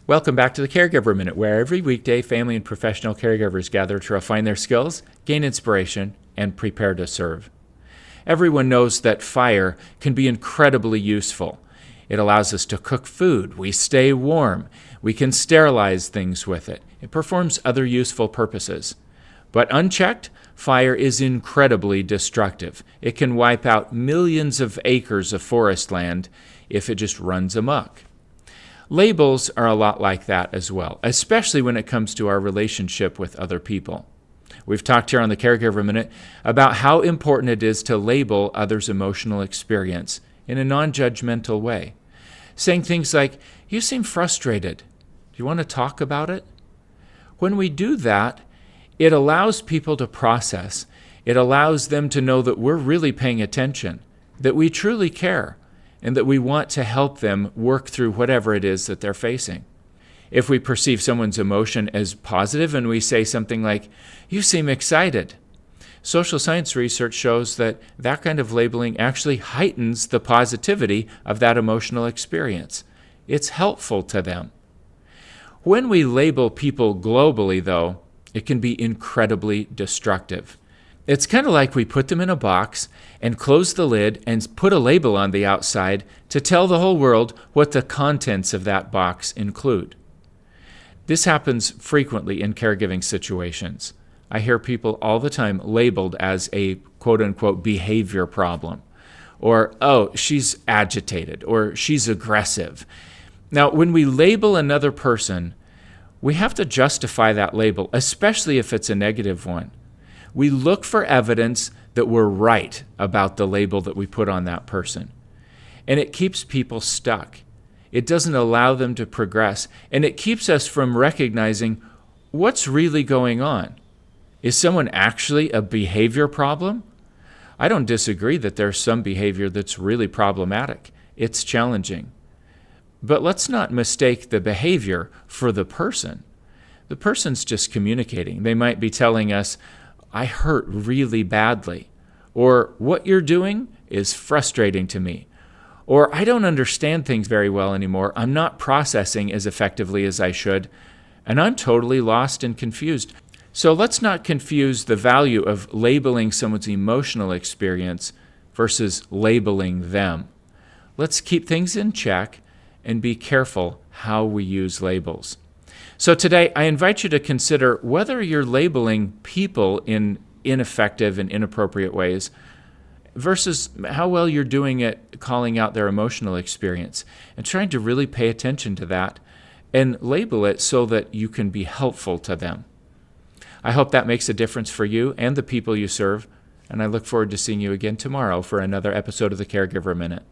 Welcome back to the Caregiver Minute, where every weekday family and professional caregivers gather to refine their skills, gain inspiration, and prepare to serve. Everyone knows that fire can be incredibly useful. It allows us to cook food, we stay warm, we can sterilize things with it. It performs other useful purposes. But unchecked, fire is incredibly destructive. It can wipe out millions of acres of forest land if it just runs amok. Labels are a lot like that as well, especially when it comes to our relationship with other people. We've talked here on the Caregiver Minute about how important it is to label others' emotional experience in a non-judgmental way. Saying things like, "You seem frustrated. Do you want to talk about it?" When we do that, it allows people to process. It allows them to know that we're really paying attention, that we truly care, and that we want to help them work through whatever it is that they're facing. If we perceive someone's emotion as positive and we say something like, "You seem excited," social science research shows that that kind of labeling actually heightens the positivity of that emotional experience. It's helpful to them. When we label people globally, though, it can be incredibly destructive. It's kind of like we put them in a box and close the lid and put a label on the outside to tell the whole world what the contents of that box include. This happens frequently in caregiving situations. I hear people all the time labeled as a quote-unquote behavior problem, or, "Oh, she's agitated," or "she's aggressive." Now, when we label another person, we have to justify that label, especially if it's a negative one. We look for evidence that we're right about the label that we put on that person. And it keeps people stuck. It doesn't allow them to progress. And it keeps us from recognizing what's really going on. Is someone actually a behavior problem? I don't disagree that there's some behavior that's really problematic. It's challenging. But let's not mistake the behavior for the person. The person's just communicating. They might be telling us, "I hurt really badly," or "What you're doing is frustrating to me," or "I don't understand things very well anymore. I'm not processing as effectively as I should, and I'm totally lost and confused." So let's not confuse the value of labeling someone's emotional experience versus labeling them. Let's keep things in check and be careful how we use labels. So today, I invite you to consider whether you're labeling people in ineffective and inappropriate ways versus how well you're doing at calling out their emotional experience and trying to really pay attention to that and label it so that you can be helpful to them. I hope that makes a difference for you and the people you serve, and I look forward to seeing you again tomorrow for another episode of the Caregiver Minute.